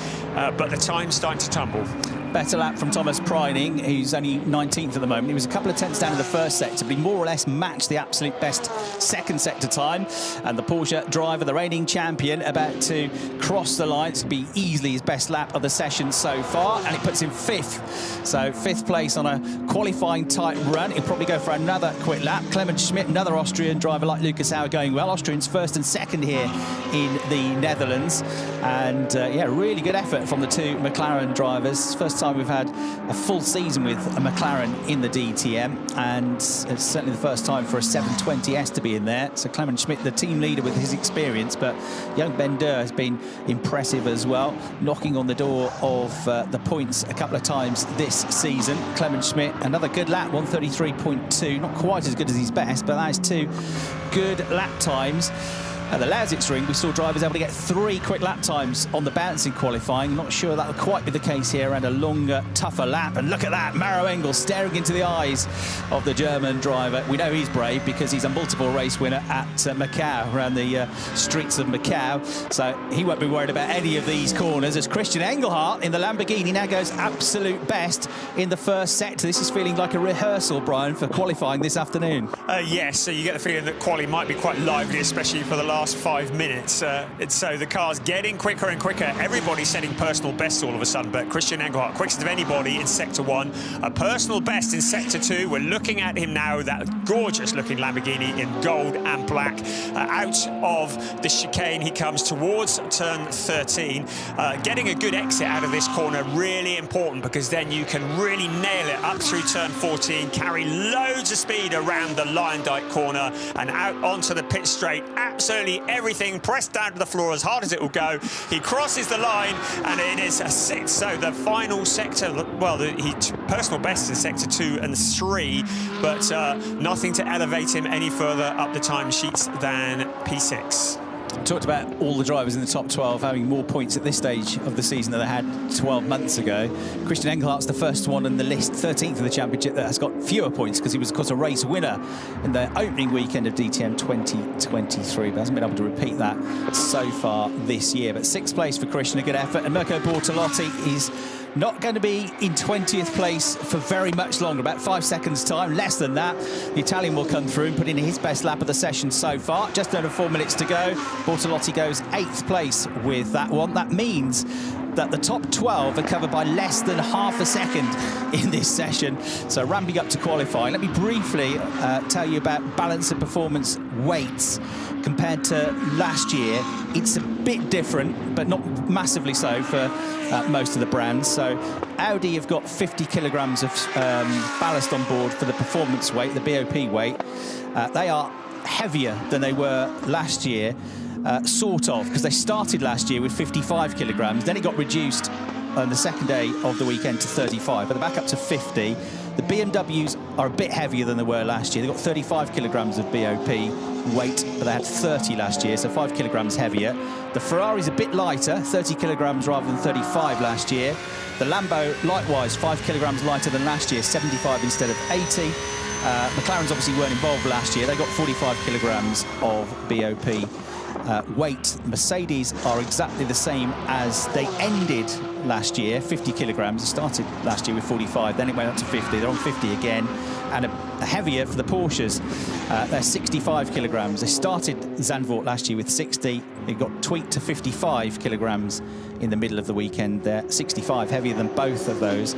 But the time's starting to tumble. Better lap from Thomas Preining, who's only 19th at the moment. He was a couple of tenths down in the 1st sector, but he more or less matched the absolute best 2nd sector time. And the Porsche driver, the reigning champion, about to cross the line. It's be easily his best lap of the session so far, and it puts him 5th. So 5th place on a qualifying tight run. He'll probably go for another quick lap. Clemens Schmid, another Austrian driver like Lucas Auer, going well. Austrians 1st and 2nd here in the Netherlands. And yeah, really good effort from the 2 McLaren drivers. First time we've had a full season with a McLaren in the DTM, and it's certainly the first time for a 720S to be in there. So Clemens Schmid, the team leader with his experience, but young Ben Durr has been impressive as well, knocking on the door of the points a couple of times this season. Clemens Schmid, another good lap, 1:33.2, not quite as good as his best, but that is 2 good lap times. At the Lausitz ring, we saw drivers able to get 3 quick lap times on the bouncing qualifying. Not sure that will quite be the case here around a longer, tougher lap. And look at that, Maro Engel staring into the eyes of the German driver. We know he's brave because he's a multiple race winner at Macau, around the streets of Macau. So he won't be worried about any of these corners, as Christian Engelhardt in the Lamborghini now goes absolute best in the 1st sector. This is feeling like a rehearsal, Brian, for qualifying this afternoon. Yes, so you get the feeling that quali might be quite lively, especially for the last 5 minutes. So the car's getting quicker and quicker. Everybody's setting personal bests all of a sudden, but Christian Engelhardt, quickest of anybody in sector 1, a personal best in sector 2. We're looking at him now, that gorgeous looking Lamborghini in gold and black. Out of the chicane he comes towards turn 13. Getting a good exit out of this corner, really important, because then you can really nail it up through turn 14, carry loads of speed around the Lyondike corner and out onto the pit straight. Absolutely everything pressed down to the floor as hard as it will go. He crosses the line and it is a 6th. So the final sector, well, he personal best in sector 2 and 3, but nothing to elevate him any further up the timesheets than P6. Talked about all the drivers in the top 12 having more points at this stage of the season than they had 12 months ago. Christian Engelhardt's the first one on the list, 13th of the championship, that has got fewer points because he was, of course, a race winner in the opening weekend of DTM 2023, but hasn't been able to repeat that so far this year. But 6th place for Christian, a good effort. And Mirko Bortolotti is not going to be in 20th place for very much longer, about 5 seconds time, less than that. The Italian will come through and put in his best lap of the session so far. Just under 4 minutes to go. Bortolotti goes 8th place with that one. That means that the top 12 are covered by less than half a second in this session. So ramping up to qualifying. Let me briefly tell you about balance of performance weights compared to last year. It's a bit different, but not massively so for most of the brands. So Audi have got 50 kilograms of ballast on board for the performance weight, the BOP weight. They are heavier than they were last year, sort of, because they started last year with 55 kilograms. Then it got reduced on the second day of the weekend to 35, but they're back up to 50. The BMWs are a bit heavier than they were last year. They've got 35 kilograms of BOP weight, but they had 30 last year, so 5 kilograms heavier. The Ferrari's a bit lighter, 30 kilograms rather than 35 last year. The Lambo, likewise, 5 kilograms lighter than last year, 75 instead of 80. McLaren's obviously weren't involved last year. They got 45 kilograms of BOP weight. Mercedes are exactly the same as they ended last year, 50 kilograms. It started last year with 45, then it went up to 50. They're on 50 again, and a heavier for the Porsches. They're 65 kilograms. They started Zandvoort last year with 60. It got tweaked to 55 kilograms in the middle of the weekend. They're 65, heavier than both of those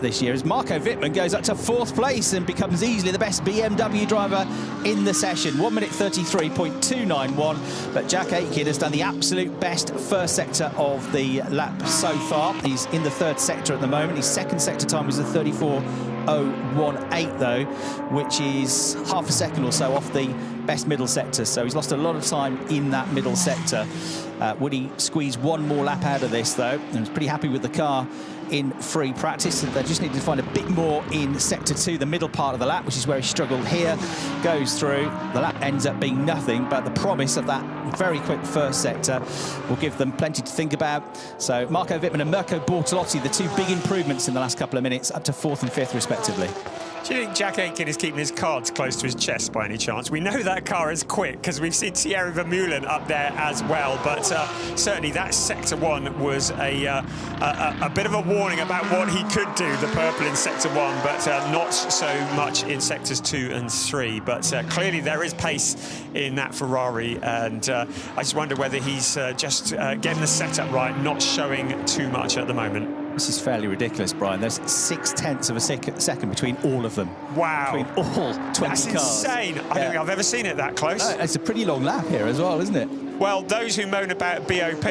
this year. As Marco Wittmann goes up to 4th place and becomes easily the best BMW driver in the session. 1 minute 33.291. But Jack Aitken has done the absolute best first sector of the lap so far. He's in the 3rd sector at the moment. His 2nd sector time was a 34.018 though, which is half a second or so off the best middle sector. So he's lost a lot of time in that middle sector. Would he squeeze one more lap out of this though? And was pretty happy with the car in free practice. They just need to find a bit more in sector 2, the middle part of the lap, which is where he struggled here. Goes through. The lap ends up being nothing, but the promise of that very quick first sector will give them plenty to think about. So Marco Wittmann and Mirko Bortolotti, the two big improvements in the last couple of minutes, up to 4th and 5th respectively. Do you think Jack Aitken is keeping his cards close to his chest by any chance? We know that car is quick because we've seen Thierry Vermeulen up there as well, but certainly that sector 1 was a bit of a warning about what he could do, the purple in sector 1, but not so much in sectors 2 and 3. But clearly there is pace in that Ferrari, and I just wonder whether he's just getting the setup right, not showing too much at the moment. This is fairly ridiculous, Brian. There's 0.6 of a second between all of them. Wow. Between all 20 That's cars. Insane. I don't think I've ever seen it that close. No, it's a pretty long lap here as well, isn't it? Well, those who moan about BOP,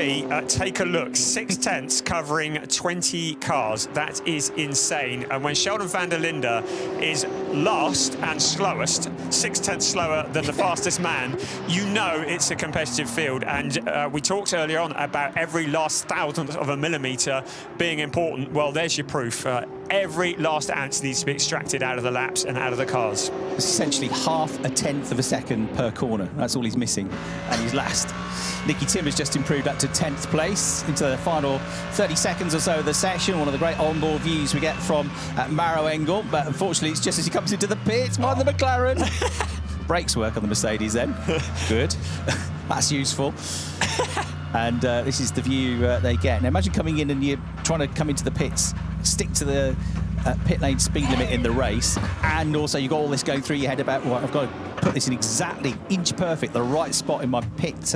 take a look. 0.6 covering 20 cars. That is insane. And when Sheldon van der Linde is last and slowest, 0.6 slower than the fastest man, you know it's a competitive field. And we talked earlier on about every last thousandth of a millimetre being important. Well, there's your proof. Every last ounce needs to be extracted out of the laps and out of the cars. It's essentially half a tenth of a second per corner. That's all he's missing, and he's last. Nicky Tim has just improved up to 10th place into the final 30 seconds or so of the session. One of the great onboard views we get from Maro Engel, but unfortunately it's just as he comes into the pits, mind the McLaren. Brakes work on the Mercedes then. Good. That's useful. And this is the view they get. Now imagine coming in and you're trying to come into the pits, stick to the pit lane speed limit in the race, and also you've got all this going through your head about, well, I've got to put this in exactly inch perfect, the right spot in my pit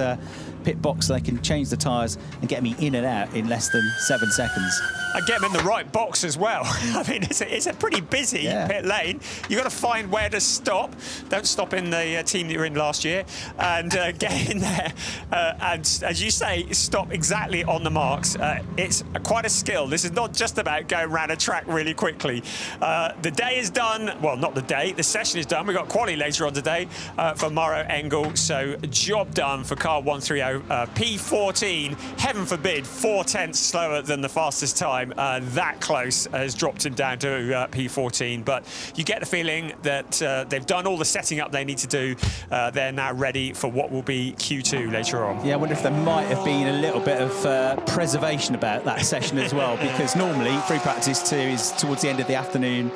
box so they can change the tyres and get me in and out in less than 7 seconds. And get them in the right box as well. I mean, it's a pretty busy pit lane. You've got to find where to stop. Don't stop in the team that you were in last year, and get in there. And as you say, stop exactly on the marks. It's quite a skill. This is not just about going around a track really quickly. The day is done. Well, not the day. The session is done. We've got quali later on today for Maro Engel. So job done for car 130. P14, heaven forbid, 0.4 slower than the fastest time. That close has dropped him down to P14. But you get the feeling that they've done all the setting up they need to do. They're now ready for what will be Q2 later on. Yeah, I wonder if there might have been a little bit of preservation about that session as well, because normally free practice 2 is towards the end of the afternoon,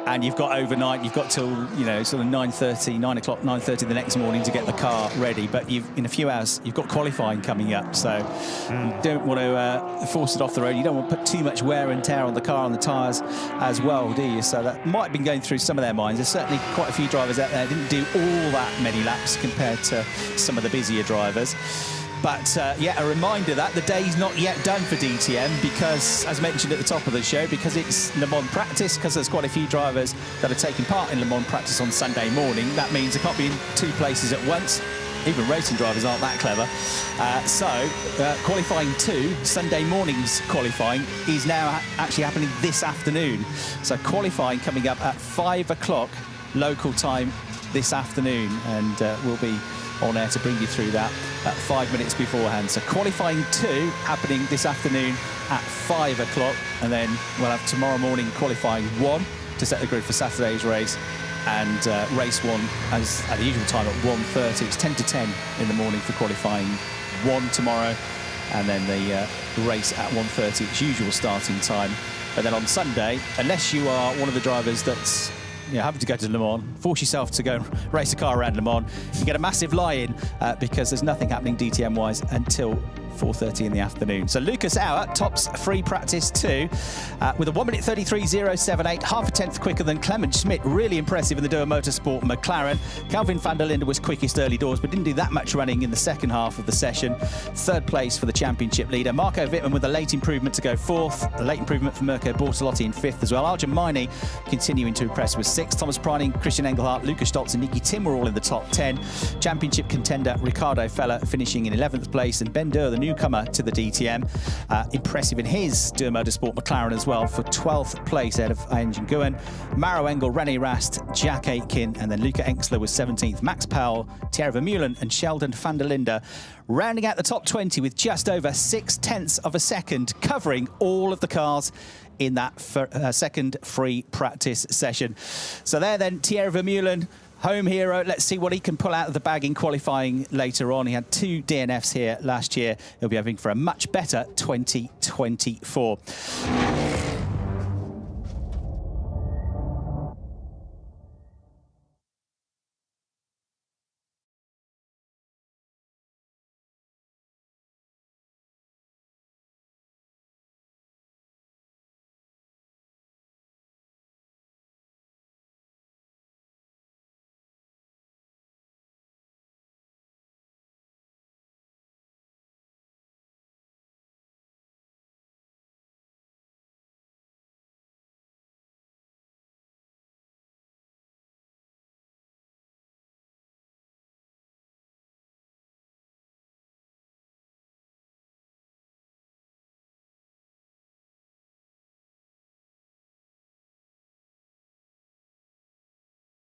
and you've got overnight, you've got till, you know, sort of 9:30 the next morning to get the car ready. But in a few hours, you've got qualifying coming up, so you don't want to force it off the road. You don't want to put too much wear and tear on the car, on the tyres as well, do you? So that might have been going through some of their minds. There's certainly quite a few drivers out there who didn't do all that many laps compared to some of the busier drivers. But yeah, a reminder that the day's not yet done for DTM because, as mentioned at the top of the show, because it's Le Mans practice, because there's quite a few drivers that are taking part in Le Mans practice on Sunday morning. That means they can't be in two places at once. Even racing drivers aren't that clever. Qualifying 2, Sunday morning's qualifying, is now actually happening this afternoon. So qualifying coming up at 5 o'clock local time this afternoon, and we'll be on air to bring you through that at 5 minutes beforehand. So qualifying 2 happening this afternoon at 5 o'clock, and then we'll have tomorrow morning qualifying 1 to set the grid for Saturday's race, and race 1 as at the usual time at 1:30. It's 10 to 10 in the morning for qualifying 1 tomorrow, and then the race at 1:30, its usual starting time. And then on Sunday, unless you are one of the drivers that's having to go to Le Mans, force yourself to go and race a car around Le Mans, you get a massive lie-in because there's nothing happening DTM-wise until 4:30 in the afternoon. So Lucas Auer tops free practice 2 with a 1:33.078, half a tenth quicker than Clement Schmidt. Really impressive in the Duo Motorsport McLaren. Calvin van der Linde was quickest early doors, but didn't do that much running in the second half of the session. Third place for the championship leader. Marco Wittmann with a late improvement to go 4th. A late improvement for Mirko Bortolotti in 5th as well. Arjun Maini continuing to impress with 6th. Thomas Preining, Christian Engelhardt, Lucas Stoltz and Niki Tim were all in the top 10. Championship contender Ricardo Feller finishing in 11th place, and Ben Durr, the newcomer to the DTM, impressive in his Duo Motorsport McLaren as well, for 12th place ahead of Ayan Nguyen. Maro Engel, René Rast, Jack Aitken, and then Luca Enxler was 17th. Max Powell, Thierry Vermeulen and Sheldon van der Linde rounding out the top 20 with just over 0.6 of a second, covering all of the cars in that second free practice session. So there then, Thierry Vermeulen, home hero. Let's see what he can pull out of the bag in qualifying later on. He had 2 DNFs here last year. He'll be hoping for a much better 2024.